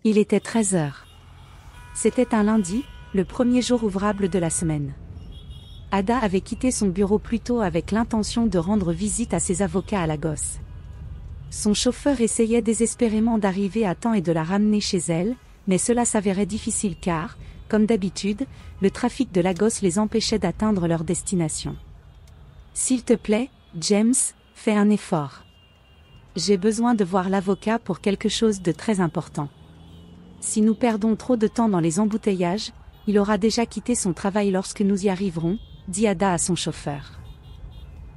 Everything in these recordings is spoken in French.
Il était 13 heures. C'était un lundi, le premier jour ouvrable de la semaine. Ada avait quitté son bureau plus tôt avec l'intention de rendre visite à ses avocats à Lagos. Son chauffeur essayait désespérément d'arriver à temps et de la ramener chez elle, mais cela s'avérait difficile car, comme d'habitude, le trafic de Lagos les empêchait d'atteindre leur destination. « S'il te plaît, James, fais un effort. J'ai besoin de voir l'avocat pour quelque chose de très important. Si nous perdons trop de temps dans les embouteillages, il aura déjà quitté son travail lorsque nous y arriverons, dit Ada à son chauffeur.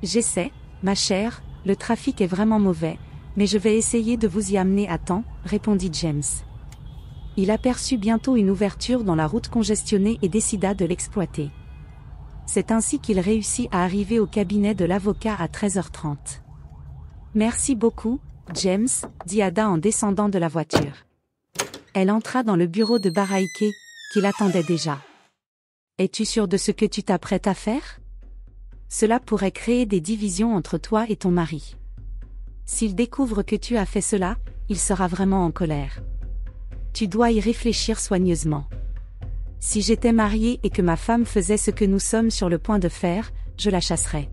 J'essaie, ma chère, le trafic est vraiment mauvais, mais je vais essayer de vous y amener à temps, répondit James. Il aperçut bientôt une ouverture dans la route congestionnée et décida de l'exploiter. C'est ainsi qu'il réussit à arriver au cabinet de l'avocat à 13h30. Merci beaucoup, James, dit Ada en descendant de la voiture. Elle entra dans le bureau de Baraike, qui l'attendait déjà. Es-tu sûr de ce que tu t'apprêtes à faire? Cela pourrait créer des divisions entre toi et ton mari. S'il découvre que tu as fait cela, il sera vraiment en colère. Tu dois y réfléchir soigneusement. Si j'étais mariée et que ma femme faisait ce que nous sommes sur le point de faire, je la chasserais.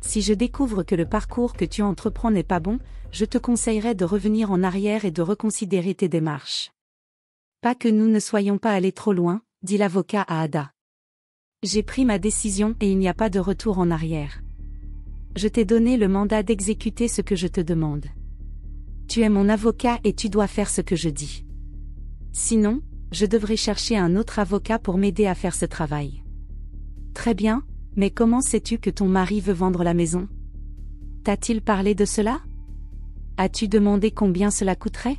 Si je découvre que le parcours que tu entreprends n'est pas bon, je te conseillerais de revenir en arrière et de reconsidérer tes démarches. Pas que nous ne soyons pas allés trop loin, dit l'avocat à Ada. J'ai pris ma décision et il n'y a pas de retour en arrière. Je t'ai donné le mandat d'exécuter ce que je te demande. Tu es mon avocat et tu dois faire ce que je dis. Sinon, je devrais chercher un autre avocat pour m'aider à faire ce travail. Très bien, mais comment sais-tu que ton mari veut vendre la maison? T'a-t-il parlé de cela? As-tu demandé combien cela coûterait?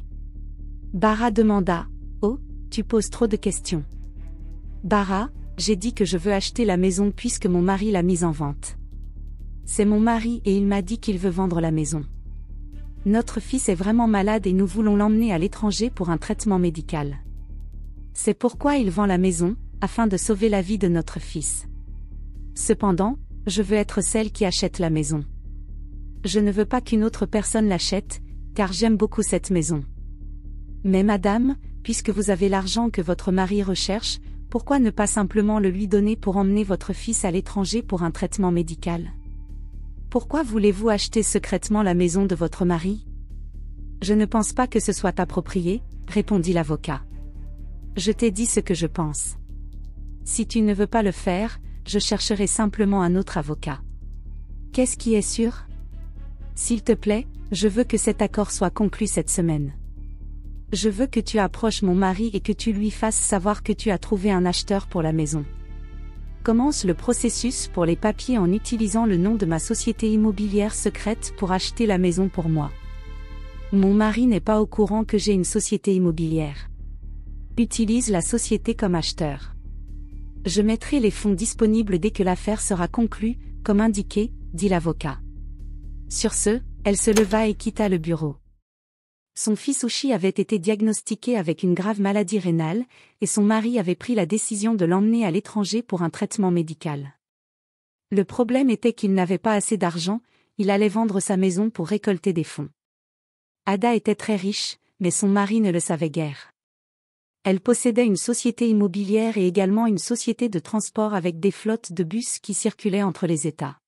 Bara demanda. Oh, tu poses trop de questions. Bara, j'ai dit que je veux acheter la maison puisque mon mari l'a mise en vente. C'est mon mari et il m'a dit qu'il veut vendre la maison. Notre fils est vraiment malade et nous voulons l'emmener à l'étranger pour un traitement médical. C'est pourquoi il vend la maison, afin de sauver la vie de notre fils. Cependant, je veux être celle qui achète la maison. Je ne veux pas qu'une autre personne l'achète, car j'aime beaucoup cette maison. Mais madame, puisque vous avez l'argent que votre mari recherche, pourquoi ne pas simplement le lui donner pour emmener votre fils à l'étranger pour un traitement médical? Pourquoi voulez-vous acheter secrètement la maison de votre mari? Je ne pense pas que ce soit approprié, répondit l'avocat. Je t'ai dit ce que je pense. Si tu ne veux pas le faire, je chercherai simplement un autre avocat. Qu'est-ce qui est sûr? S'il te plaît, je veux que cet accord soit conclu cette semaine. Je veux que tu approches mon mari et que tu lui fasses savoir que tu as trouvé un acheteur pour la maison. Commence le processus pour les papiers en utilisant le nom de ma société immobilière secrète pour acheter la maison pour moi. Mon mari n'est pas au courant que j'ai une société immobilière. Utilise la société comme acheteur. Je mettrai les fonds disponibles dès que l'affaire sera conclue, comme indiqué, dit l'avocat. Sur ce, elle se leva et quitta le bureau. Son fils Uchi avait été diagnostiqué avec une grave maladie rénale, et son mari avait pris la décision de l'emmener à l'étranger pour un traitement médical. Le problème était qu'il n'avait pas assez d'argent, il allait vendre sa maison pour récolter des fonds. Ada était très riche, mais son mari ne le savait guère. Elle possédait une société immobilière et également une société de transport avec des flottes de bus qui circulaient entre les États.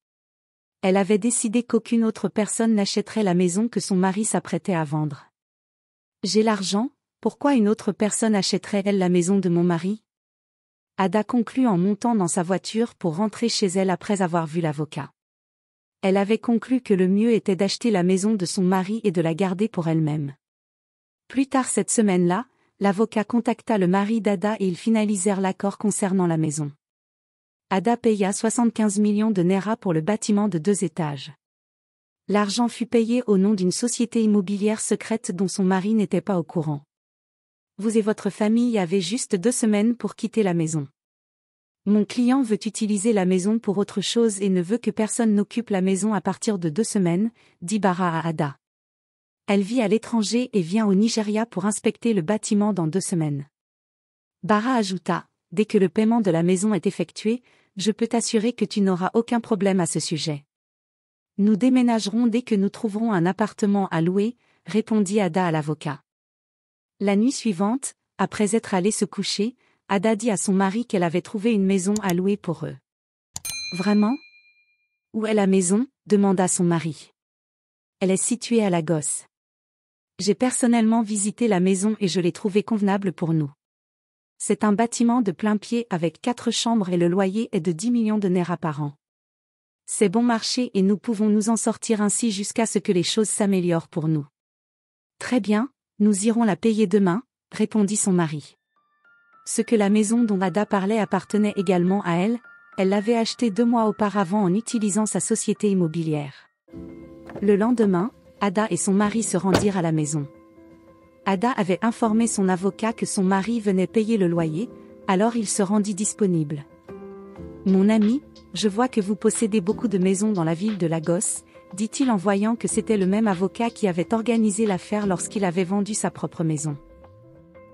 Elle avait décidé qu'aucune autre personne n'achèterait la maison que son mari s'apprêtait à vendre. J'ai l'argent, pourquoi une autre personne achèterait-elle la maison de mon mari? Ada conclut en montant dans sa voiture pour rentrer chez elle après avoir vu l'avocat. Elle avait conclu que le mieux était d'acheter la maison de son mari et de la garder pour elle-même. Plus tard cette semaine-là, l'avocat contacta le mari d'Ada et ils finalisèrent l'accord concernant la maison. Ada paya 75 millions de Naira pour le bâtiment de 2 étages. L'argent fut payé au nom d'une société immobilière secrète dont son mari n'était pas au courant. Vous et votre famille avez juste 2 semaines pour quitter la maison. Mon client veut utiliser la maison pour autre chose et ne veut que personne n'occupe la maison à partir de 2 semaines, dit Bara à Ada. Elle vit à l'étranger et vient au Nigeria pour inspecter le bâtiment dans 2 semaines. Bara ajouta, dès que le paiement de la maison est effectué, je peux t'assurer que tu n'auras aucun problème à ce sujet. Nous déménagerons dès que nous trouverons un appartement à louer, répondit Ada à l'avocat. La nuit suivante, après être allée se coucher, Ada dit à son mari qu'elle avait trouvé une maison à louer pour eux. Vraiment? Où est la maison? Demanda son mari. Elle est située à Lagos. J'ai personnellement visité la maison et je l'ai trouvée convenable pour nous. C'est un bâtiment de plein pied avec 4 chambres et le loyer est de 10 millions de naira par an. C'est bon marché et nous pouvons nous en sortir ainsi jusqu'à ce que les choses s'améliorent pour nous. Très bien, nous irons la payer demain, répondit son mari. Ce que la maison dont Ada parlait appartenait également à elle, elle l'avait achetée 2 mois auparavant en utilisant sa société immobilière. Le lendemain, Ada et son mari se rendirent à la maison. Ada avait informé son avocat que son mari venait payer le loyer, alors il se rendit disponible. Mon ami, je vois que vous possédez beaucoup de maisons dans la ville de Lagos, dit-il en voyant que c'était le même avocat qui avait organisé l'affaire lorsqu'il avait vendu sa propre maison.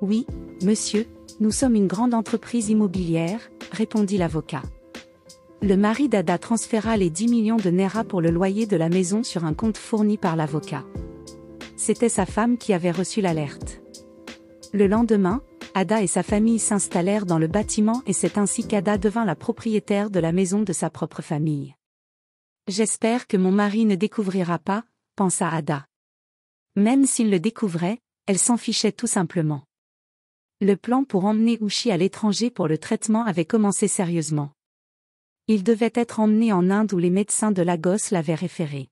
Oui, monsieur, nous sommes une grande entreprise immobilière, répondit l'avocat. Le mari d'Ada transféra les 10 millions de naira pour le loyer de la maison sur un compte fourni par l'avocat. C'était sa femme qui avait reçu l'alerte. Le lendemain, Ada et sa famille s'installèrent dans le bâtiment et c'est ainsi qu'Ada devint la propriétaire de la maison de sa propre famille. J'espère que mon mari ne découvrira pas, pensa Ada. Même s'il le découvrait, elle s'en fichait tout simplement. Le plan pour emmener Ushi à l'étranger pour le traitement avait commencé sérieusement. Il devait être emmené en Inde où les médecins de Lagos l'avaient référé.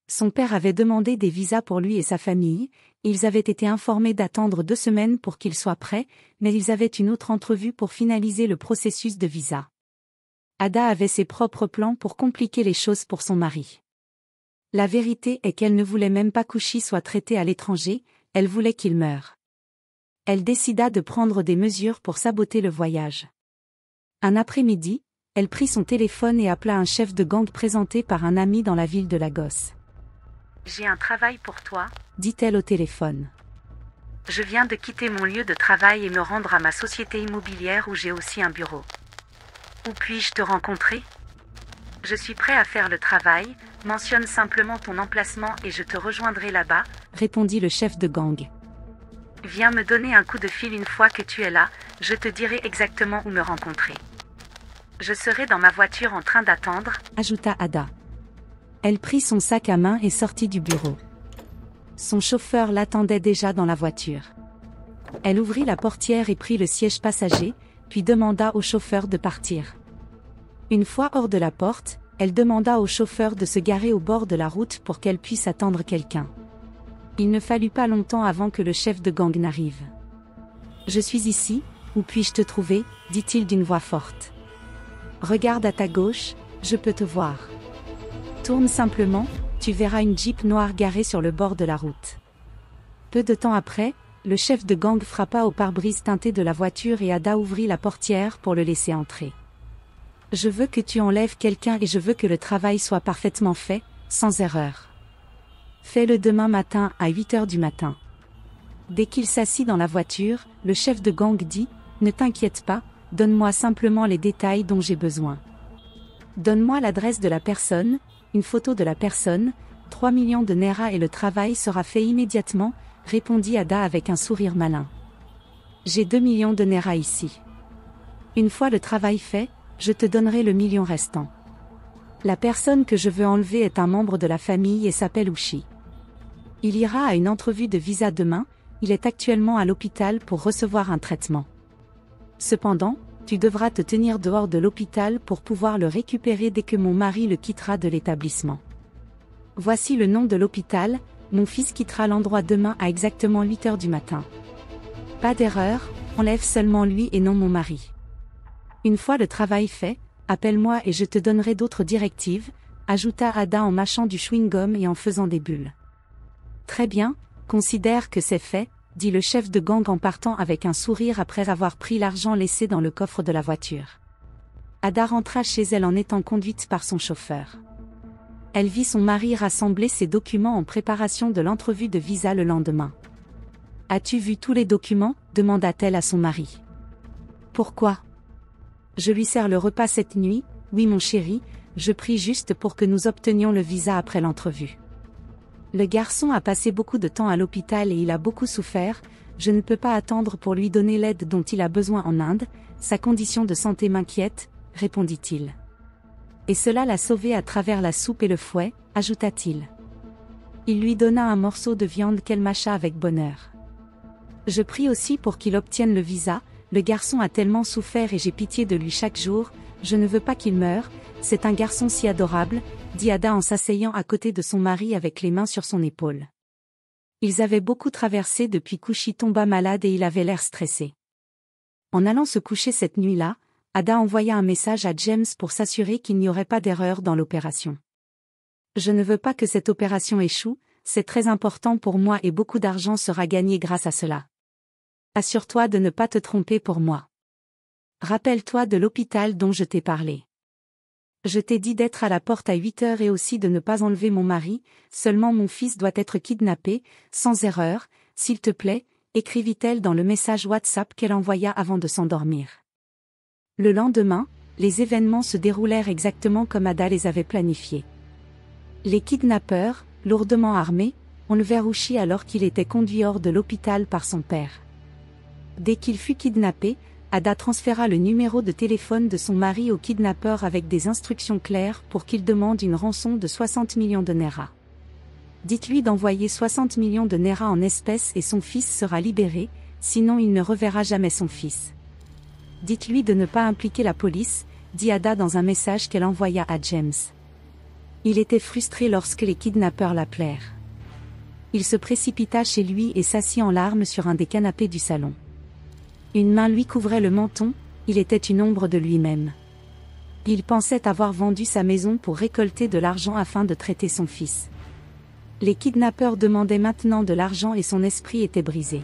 Son père avait demandé des visas pour lui et sa famille, ils avaient été informés d'attendre 2 semaines pour qu'il soit prêt, mais ils avaient une autre entrevue pour finaliser le processus de visa. Ada avait ses propres plans pour compliquer les choses pour son mari. La vérité est qu'elle ne voulait même pas qu'Ushi soit traité à l'étranger, elle voulait qu'il meure. Elle décida de prendre des mesures pour saboter le voyage. Un après-midi, elle prit son téléphone et appela un chef de gang présenté par un ami dans la ville de Lagos. « J'ai un travail pour toi, » dit-elle au téléphone. « Je viens de quitter mon lieu de travail et me rendre à ma société immobilière où j'ai aussi un bureau. Où puis-je te rencontrer? Je suis prêt à faire le travail, mentionne simplement ton emplacement et je te rejoindrai là-bas, » répondit le chef de gang. « Viens me donner un coup de fil une fois que tu es là, je te dirai exactement où me rencontrer. » Je serai dans ma voiture en train d'attendre, ajouta Ada. Elle prit son sac à main et sortit du bureau. Son chauffeur l'attendait déjà dans la voiture. Elle ouvrit la portière et prit le siège passager, puis demanda au chauffeur de partir. Une fois hors de la porte, elle demanda au chauffeur de se garer au bord de la route pour qu'elle puisse attendre quelqu'un. Il ne fallut pas longtemps avant que le chef de gang n'arrive. « Je suis ici, où puis-je te trouver ?» dit-il d'une voix forte. « Regarde à ta gauche, je peux te voir. Tourne simplement, tu verras une Jeep noire garée sur le bord de la route. » Peu de temps après, le chef de gang frappa au pare-brise teinté de la voiture et Ada ouvrit la portière pour le laisser entrer. « Je veux que tu enlèves quelqu'un et je veux que le travail soit parfaitement fait, sans erreur. Fais-le demain matin à 8h du matin. » Dès qu'il s'assit dans la voiture, le chef de gang dit « Ne t'inquiète pas, donne-moi simplement les détails dont j'ai besoin. Donne-moi l'adresse de la personne, une photo de la personne, 3 millions de naira et le travail sera fait immédiatement, » répondit Ada avec un sourire malin. « J'ai 2 millions de naira ici. Une fois le travail fait, je te donnerai le million restant. La personne que je veux enlever est un membre de la famille et s'appelle Ushi. Il ira à une entrevue de visa demain, il est actuellement à l'hôpital pour recevoir un traitement. Cependant, tu devras te tenir dehors de l'hôpital pour pouvoir le récupérer dès que mon mari le quittera de l'établissement. Voici le nom de l'hôpital, mon fils quittera l'endroit demain à exactement 8h du matin. Pas d'erreur, enlève seulement lui et non mon mari. Une fois le travail fait, appelle-moi et je te donnerai d'autres directives, ajouta Ada en mâchant du chewing-gum et en faisant des bulles. Très bien, considère que c'est fait, dit le chef de gang en partant avec un sourire après avoir pris l'argent laissé dans le coffre de la voiture. Ada rentra chez elle en étant conduite par son chauffeur. Elle vit son mari rassembler ses documents en préparation de l'entrevue de visa le lendemain. « As-tu vu tous les documents ?» demanda-t-elle à son mari. « Pourquoi ? Je lui sers le repas cette nuit, oui mon chéri, je prie juste pour que nous obtenions le visa après l'entrevue. Le garçon a passé beaucoup de temps à l'hôpital et il a beaucoup souffert, je ne peux pas attendre pour lui donner l'aide dont il a besoin en Inde, sa condition de santé m'inquiète, répondit-il. Et cela l'a sauvé à travers la soupe et le fouet, ajouta-t-il. Il lui donna un morceau de viande qu'elle mâcha avec bonheur. Je prie aussi pour qu'il obtienne le visa, le garçon a tellement souffert et j'ai pitié de lui chaque jour, je ne veux pas qu'il meure, c'est un garçon si adorable, dit Ada en s'asseyant à côté de son mari avec les mains sur son épaule. Ils avaient beaucoup traversé depuis qu'Ushi tomba malade et il avait l'air stressé. En allant se coucher cette nuit-là, Ada envoya un message à James pour s'assurer qu'il n'y aurait pas d'erreur dans l'opération. Je ne veux pas que cette opération échoue, c'est très important pour moi et beaucoup d'argent sera gagné grâce à cela. Assure-toi de ne pas te tromper pour moi. Rappelle-toi de l'hôpital dont je t'ai parlé. Je t'ai dit d'être à la porte à 8 heures et aussi de ne pas enlever mon mari, seulement mon fils doit être kidnappé, sans erreur, s'il te plaît, écrivit-elle dans le message WhatsApp qu'elle envoya avant de s'endormir. Le lendemain, les événements se déroulèrent exactement comme Ada les avait planifiés. Les kidnappeurs, lourdement armés, enlevèrent Ushi alors qu'il était conduit hors de l'hôpital par son père. Dès qu'il fut kidnappé, Ada transféra le numéro de téléphone de son mari au kidnappeur avec des instructions claires pour qu'il demande une rançon de 60 millions de Naira. Dites-lui d'envoyer 60 millions de Naira en espèces et son fils sera libéré, sinon il ne reverra jamais son fils. Dites-lui de ne pas impliquer la police, dit Ada dans un message qu'elle envoya à James. Il était frustré lorsque les kidnappeurs l'appelèrent. Il se précipita chez lui et s'assit en larmes sur un des canapés du salon. Une main lui couvrait le menton, il était une ombre de lui-même. Il pensait avoir vendu sa maison pour récolter de l'argent afin de traiter son fils. Les kidnappeurs demandaient maintenant de l'argent et son esprit était brisé.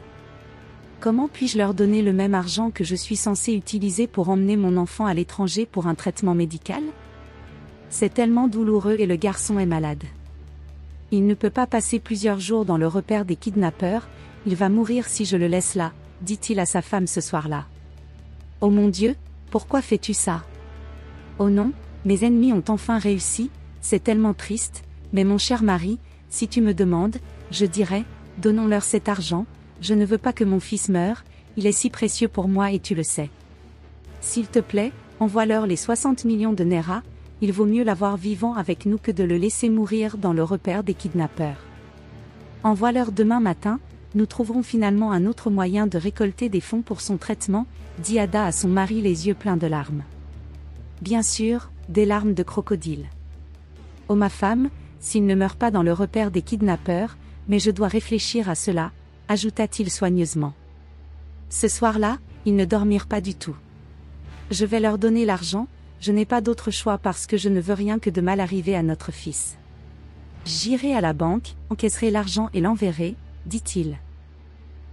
Comment puis-je leur donner le même argent que je suis censé utiliser pour emmener mon enfant à l'étranger pour un traitement médical ? C'est tellement douloureux et le garçon est malade. Il ne peut pas passer plusieurs jours dans le repère des kidnappeurs, il va mourir si je le laisse là, dit-il à sa femme ce soir-là. Oh mon Dieu, pourquoi fais-tu ça ? Oh non, mes ennemis ont enfin réussi, c'est tellement triste, mais mon cher mari, si tu me demandes, je dirais, donnons-leur cet argent, je ne veux pas que mon fils meure, il est si précieux pour moi et tu le sais. S'il te plaît, envoie-leur les 60 millions de Naira, il vaut mieux l'avoir vivant avec nous que de le laisser mourir dans le repère des kidnappeurs. Envoie-leur demain matin, nous trouverons finalement un autre moyen de récolter des fonds pour son traitement, dit Ada à son mari les yeux pleins de larmes. Bien sûr, des larmes de crocodile. Oh ma femme, s'il ne meurt pas dans le repère des kidnappeurs, mais je dois réfléchir à cela, ajouta-t-il soigneusement. Ce soir-là, ils ne dormirent pas du tout. Je vais leur donner l'argent, je n'ai pas d'autre choix parce que je ne veux rien que de mal arriver à notre fils. J'irai à la banque, encaisserai l'argent et l'enverrai, dit-il.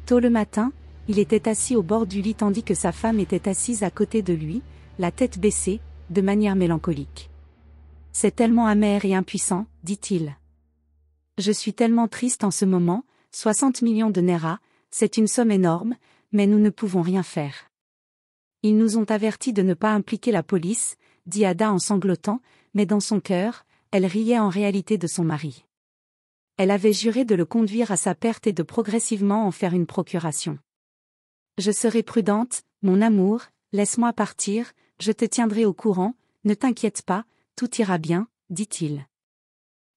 Tôt le matin, il était assis au bord du lit tandis que sa femme était assise à côté de lui, la tête baissée, de manière mélancolique. C'est tellement amer et impuissant, dit-il. Je suis tellement triste en ce moment, 60 millions de Naira, c'est une somme énorme, mais nous ne pouvons rien faire. Ils nous ont avertis de ne pas impliquer la police, dit Ada en sanglotant, mais dans son cœur, elle riait en réalité de son mari. Elle avait juré de le conduire à sa perte et de progressivement en faire une procuration. Je serai prudente, mon amour, laisse-moi partir, je te tiendrai au courant, ne t'inquiète pas, tout ira bien, dit-il.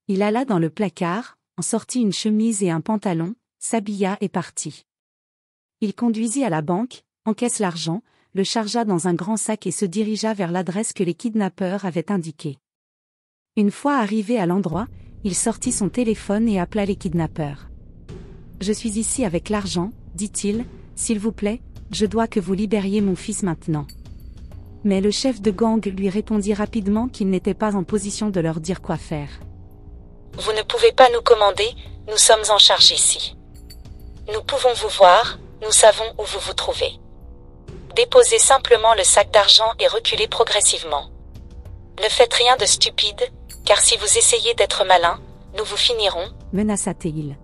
Il alla dans le placard, en sortit une chemise et un pantalon, s'habilla et partit. Il conduisit à la banque, encaisse l'argent, le chargea dans un grand sac et se dirigea vers l'adresse que les kidnappeurs avaient indiquée. Une fois arrivé à l'endroit, il sortit son téléphone et appela les kidnappeurs. « Je suis ici avec l'argent, dit-il, s'il vous plaît, je dois que vous libériez mon fils maintenant. » Mais le chef de gang lui répondit rapidement qu'il n'était pas en position de leur dire quoi faire. « Vous ne pouvez pas nous commander, nous sommes en charge ici. Nous pouvons vous voir, nous savons où vous vous trouvez. Déposez simplement le sac d'argent et reculez progressivement. Ne faites rien de stupide, car si vous essayez d'être malin, nous vous finirons, menaça-t-il.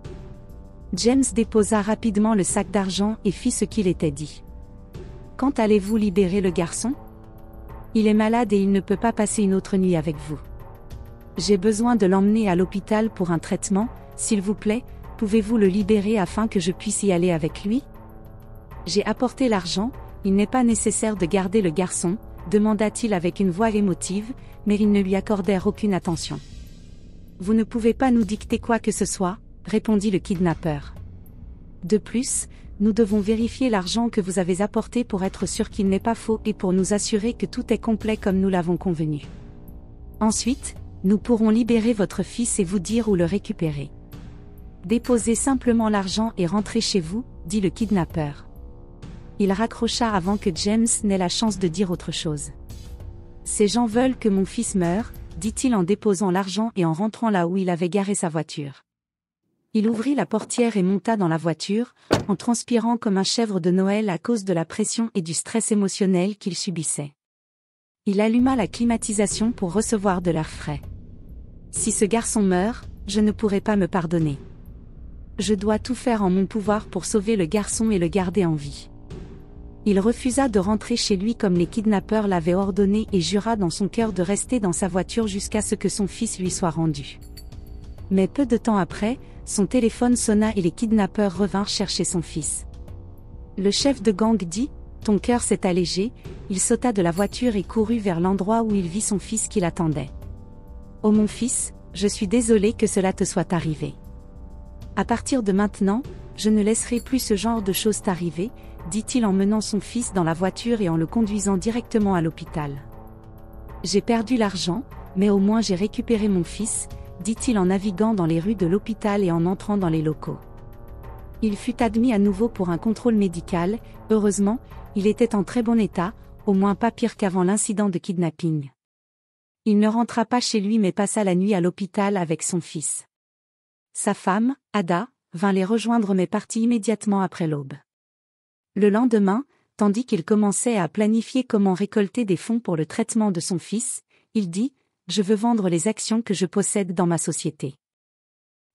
James déposa rapidement le sac d'argent et fit ce qu'il était dit. Quand allez-vous libérer le garçon ? Il est malade et il ne peut pas passer une autre nuit avec vous. J'ai besoin de l'emmener à l'hôpital pour un traitement, s'il vous plaît, pouvez-vous le libérer afin que je puisse y aller avec lui ? J'ai apporté l'argent, il n'est pas nécessaire de garder le garçon, demanda-t-il avec une voix émotive, mais ils ne lui accordèrent aucune attention. Vous ne pouvez pas nous dicter quoi que ce soit, répondit le kidnappeur. De plus, nous devons vérifier l'argent que vous avez apporté pour être sûr qu'il n'est pas faux et pour nous assurer que tout est complet comme nous l'avons convenu. Ensuite, nous pourrons libérer votre fils et vous dire où le récupérer. Déposez simplement l'argent et rentrez chez vous, dit le kidnappeur. Il raccrocha avant que James n'ait la chance de dire autre chose. Ces gens veulent que mon fils meure, dit-il en déposant l'argent et en rentrant là où il avait garé sa voiture. Il ouvrit la portière et monta dans la voiture, en transpirant comme un chèvre de Noël à cause de la pression et du stress émotionnel qu'il subissait. Il alluma la climatisation pour recevoir de l'air frais. Si ce garçon meurt, je ne pourrai pas me pardonner. Je dois tout faire en mon pouvoir pour sauver le garçon et le garder en vie. Il refusa de rentrer chez lui comme les kidnappeurs l'avaient ordonné et jura dans son cœur de rester dans sa voiture jusqu'à ce que son fils lui soit rendu. Mais peu de temps après, son téléphone sonna et les kidnappeurs revinrent chercher son fils. Le chef de gang dit « Ton cœur s'est allégé », il sauta de la voiture et courut vers l'endroit où il vit son fils qui l'attendait. « Oh mon fils, je suis désolé que cela te soit arrivé. À partir de maintenant, je ne laisserai plus ce genre de choses t'arriver, » dit-il en menant son fils dans la voiture et en le conduisant directement à l'hôpital. « J'ai perdu l'argent, mais au moins j'ai récupéré mon fils », dit-il en naviguant dans les rues de l'hôpital et en entrant dans les locaux. Il fut admis à nouveau pour un contrôle médical, heureusement, il était en très bon état, au moins pas pire qu'avant l'incident de kidnapping. Il ne rentra pas chez lui mais passa la nuit à l'hôpital avec son fils. Sa femme, Ada, vint les rejoindre mais partit immédiatement après l'aube. Le lendemain, tandis qu'il commençait à planifier comment récolter des fonds pour le traitement de son fils, il dit « Je veux vendre les actions que je possède dans ma société.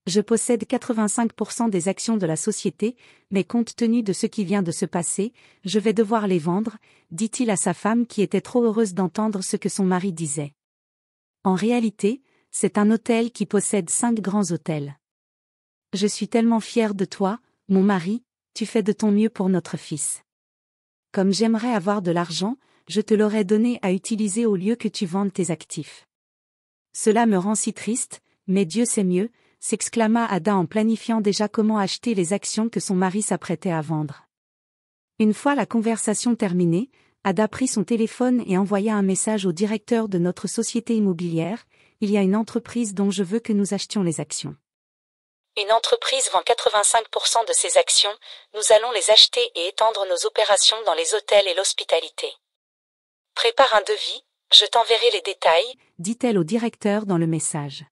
Je possède 85% des actions de la société, mais compte tenu de ce qui vient de se passer, je vais devoir les vendre, » dit-il à sa femme qui était trop heureuse d'entendre ce que son mari disait. En réalité, c'est un hôtel qui possède 5 grands hôtels. Je suis tellement fière de toi, mon mari, tu fais de ton mieux pour notre fils. Comme j'aimerais avoir de l'argent, je te l'aurais donné à utiliser au lieu que tu vendes tes actifs. Cela me rend si triste, mais Dieu sait mieux, s'exclama Ada en planifiant déjà comment acheter les actions que son mari s'apprêtait à vendre. Une fois la conversation terminée, Ada prit son téléphone et envoya un message au directeur de notre société immobilière, « Il y a une entreprise dont je veux que nous achetions les actions. Une entreprise vend 85% de ses actions, nous allons les acheter et étendre nos opérations dans les hôtels et l'hospitalité. Prépare un devis, je t'enverrai les détails, » dit-elle au directeur dans le message.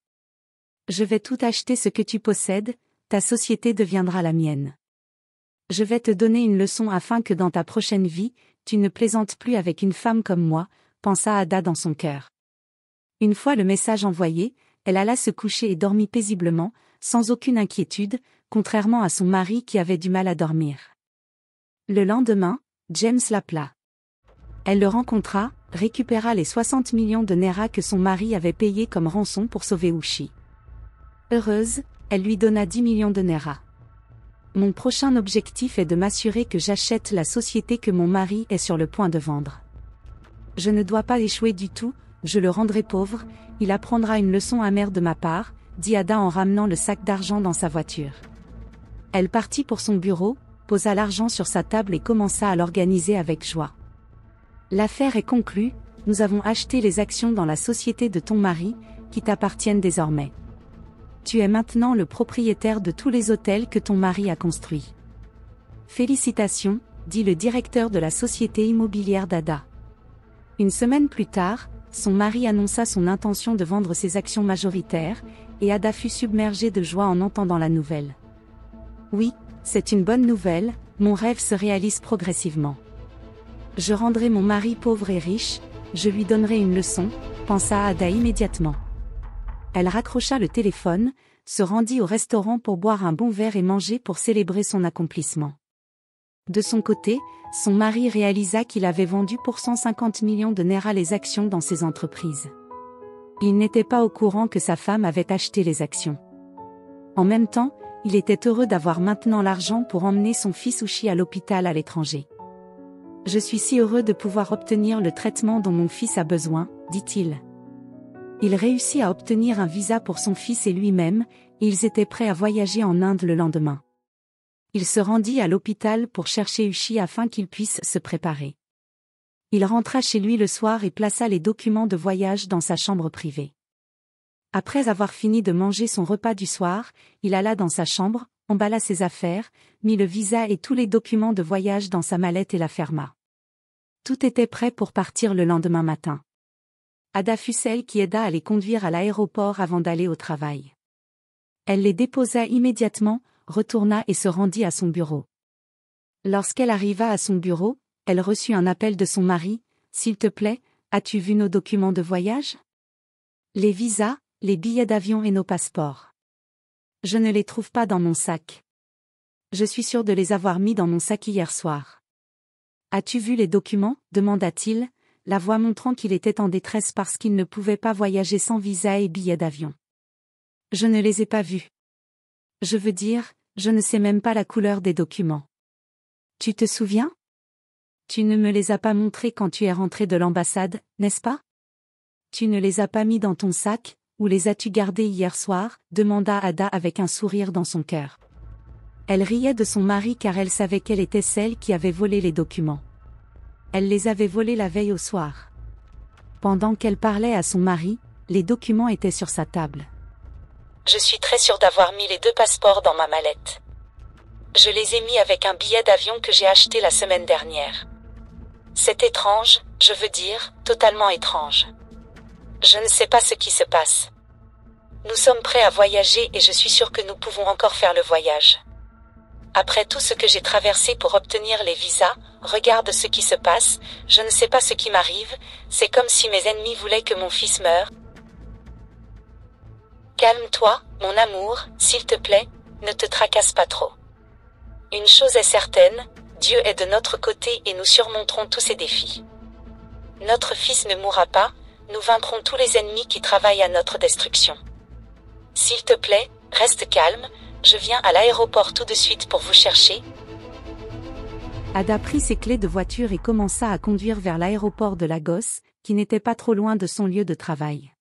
Je vais tout acheter ce que tu possèdes, ta société deviendra la mienne. Je vais te donner une leçon afin que dans ta prochaine vie, tu ne plaisantes plus avec une femme comme moi, pensa Ada dans son cœur. Une fois le message envoyé, elle alla se coucher et dormit paisiblement, sans aucune inquiétude, contrairement à son mari qui avait du mal à dormir. Le lendemain, James l'appela. Elle le rencontra, récupéra les 60 millions de Naira que son mari avait payés comme rançon pour sauver Ushi. Heureuse, elle lui donna 10 millions de Naira. Mon prochain objectif est de m'assurer que j'achète la société que mon mari est sur le point de vendre. Je ne dois pas échouer du tout, je le rendrai pauvre, il apprendra une leçon amère de ma part, dit Ada en ramenant le sac d'argent dans sa voiture. Elle partit pour son bureau, posa l'argent sur sa table et commença à l'organiser avec joie. L'affaire est conclue, nous avons acheté les actions dans la société de ton mari, qui t'appartiennent désormais. Tu es maintenant le propriétaire de tous les hôtels que ton mari a construits. Félicitations, dit le directeur de la société immobilière d'Ada. Une semaine plus tard, son mari annonça son intention de vendre ses actions majoritaires, et Ada fut submergée de joie en entendant la nouvelle. Oui, c'est une bonne nouvelle, mon rêve se réalise progressivement. Je rendrai mon mari pauvre et riche, je lui donnerai une leçon, pensa Ada immédiatement. Elle raccrocha le téléphone, se rendit au restaurant pour boire un bon verre et manger pour célébrer son accomplissement. De son côté, son mari réalisa qu'il avait vendu pour 150 millions de Naira les actions dans ses entreprises. Il n'était pas au courant que sa femme avait acheté les actions. En même temps, Il était heureux d'avoir maintenant l'argent pour emmener son fils Uchi à l'hôpital à l'étranger. Je suis si heureux de pouvoir obtenir le traitement dont mon fils a besoin, dit-il. Il réussit à obtenir un visa pour son fils et lui-même, et ils étaient prêts à voyager en Inde le lendemain. Il se rendit à l'hôpital pour chercher Uchi afin qu'il puisse se préparer. Il rentra chez lui le soir et plaça les documents de voyage dans sa chambre privée. Après avoir fini de manger son repas du soir, il alla dans sa chambre, emballa ses affaires, mit le visa et tous les documents de voyage dans sa mallette et la ferma. Tout était prêt pour partir le lendemain matin. Ada fut celle qui aida à les conduire à l'aéroport avant d'aller au travail. Elle les déposa immédiatement, retourna et se rendit à son bureau. Lorsqu'elle arriva à son bureau, elle reçut un appel de son mari. « S'il te plaît, as-tu vu nos documents de voyage ? Les visas, les billets d'avion et nos passeports. Je ne les trouve pas dans mon sac. Je suis sûre de les avoir mis dans mon sac hier soir. As-tu vu les documents ? Demanda-t-il, la voix montrant qu'il était en détresse parce qu'il ne pouvait pas voyager sans visa et billets d'avion. Je ne les ai pas vus. Je veux dire, je ne sais même pas la couleur des documents. Tu te souviens ? Tu ne me les as pas montrés quand tu es rentré de l'ambassade, n'est-ce pas ? Tu ne les as pas mis dans ton sac ? Où les as-tu gardés hier soir ? Demanda Ada avec un sourire dans son cœur. Elle riait de son mari car elle savait qu'elle était celle qui avait volé les documents. Elle les avait volés la veille au soir. Pendant qu'elle parlait à son mari, les documents étaient sur sa table. Je suis très sûre d'avoir mis les 2 passeports dans ma mallette. Je les ai mis avec un billet d'avion que j'ai acheté la semaine dernière. C'est étrange, je veux dire, totalement étrange. Je ne sais pas ce qui se passe. Nous sommes prêts à voyager et je suis sûre que nous pouvons encore faire le voyage. Après tout ce que j'ai traversé pour obtenir les visas, regarde ce qui se passe, je ne sais pas ce qui m'arrive, c'est comme si mes ennemis voulaient que mon fils meure. Calme-toi, mon amour, s'il te plaît, ne te tracasse pas trop. Une chose est certaine, Dieu est de notre côté et nous surmonterons tous ces défis. Notre fils ne mourra pas, nous vaincrons tous les ennemis qui travaillent à notre destruction. S'il te plaît, reste calme, je viens à l'aéroport tout de suite pour vous chercher. Ada prit ses clés de voiture et commença à conduire vers l'aéroport de Lagos, qui n'était pas trop loin de son lieu de travail.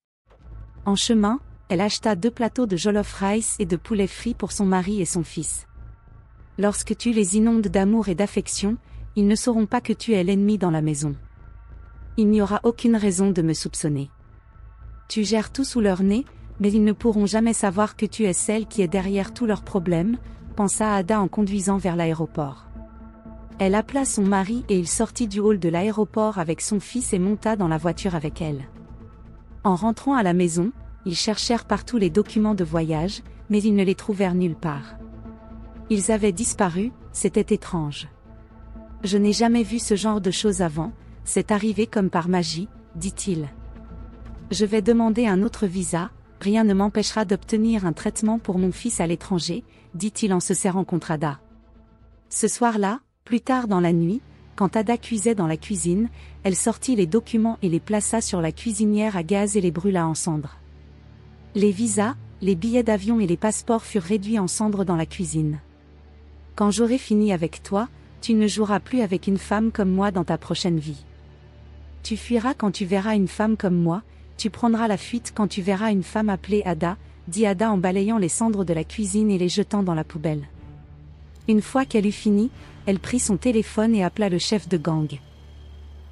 En chemin, elle acheta 2 plateaux de jollof rice et de poulet frit pour son mari et son fils. Lorsque tu les inondes d'amour et d'affection, ils ne sauront pas que tu es l'ennemi dans la maison. Il n'y aura aucune raison de me soupçonner. Tu gères tout sous leur nez, mais ils ne pourront jamais savoir que tu es celle qui est derrière tous leurs problèmes, pensa Ada en conduisant vers l'aéroport. Elle appela son mari et il sortit du hall de l'aéroport avec son fils et monta dans la voiture avec elle. En rentrant à la maison, ils cherchèrent partout les documents de voyage, mais ils ne les trouvèrent nulle part. Ils avaient disparu, c'était étrange. Je n'ai jamais vu ce genre de choses avant. C'est arrivé comme par magie, dit-il. Je vais demander un autre visa, rien ne m'empêchera d'obtenir un traitement pour mon fils à l'étranger, dit-il en se serrant contre Ada. Ce soir-là, plus tard dans la nuit, quand Ada cuisait dans la cuisine, elle sortit les documents et les plaça sur la cuisinière à gaz et les brûla en cendres. Les visas, les billets d'avion et les passeports furent réduits en cendres dans la cuisine. Quand j'aurai fini avec toi, tu ne joueras plus avec une femme comme moi dans ta prochaine vie. Tu fuiras quand tu verras une femme comme moi, tu prendras la fuite quand tu verras une femme appelée Ada, dit Ada en balayant les cendres de la cuisine et les jetant dans la poubelle. Une fois qu'elle eut fini, elle prit son téléphone et appela le chef de gang.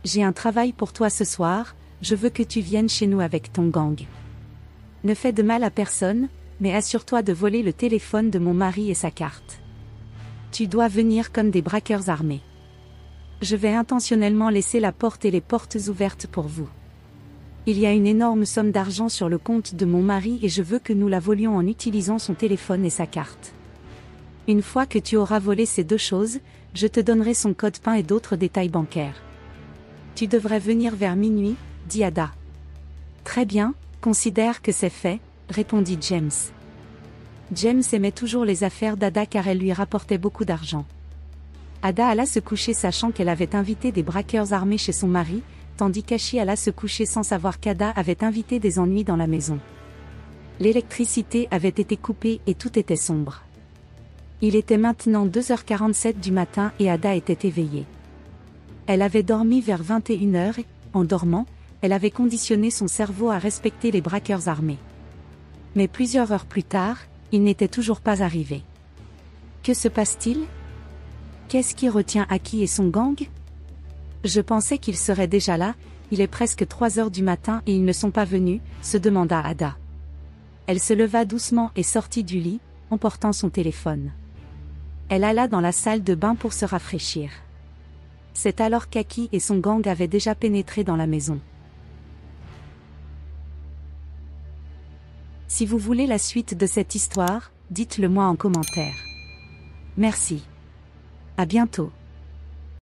J'ai un travail pour toi ce soir, je veux que tu viennes chez nous avec ton gang. Ne fais de mal à personne, mais assure-toi de voler le téléphone de mon mari et sa carte. Tu dois venir comme des braqueurs armés. Je vais intentionnellement laisser la porte et les portes ouvertes pour vous. Il y a une énorme somme d'argent sur le compte de mon mari et je veux que nous la volions en utilisant son téléphone et sa carte. Une fois que tu auras volé ces 2 choses, je te donnerai son code PIN et d'autres détails bancaires. Tu devrais venir vers minuit, dit Ada. Très bien, considère que c'est fait, répondit James. James aimait toujours les affaires d'Ada car elles lui rapportaient beaucoup d'argent. Ada alla se coucher sachant qu'elle avait invité des braqueurs armés chez son mari, tandis qu'Ashi alla se coucher sans savoir qu'Ada avait invité des ennuis dans la maison. L'électricité avait été coupée et tout était sombre. Il était maintenant 2h47 du matin et Ada était éveillée. Elle avait dormi vers 21h et, en dormant, elle avait conditionné son cerveau à respecter les braqueurs armés. Mais plusieurs heures plus tard, ils n'étaient toujours pas arrivés. Que se passe-t-il? Qu'est-ce qui retient Aki et son gang? Je pensais qu'ils seraient déjà là, il est presque 3h du matin et ils ne sont pas venus, se demanda Ada. Elle se leva doucement et sortit du lit, emportant son téléphone. Elle alla dans la salle de bain pour se rafraîchir. C'est alors qu'Aki et son gang avaient déjà pénétré dans la maison. Si vous voulez la suite de cette histoire, dites-le moi en commentaire. Merci. À bientôt.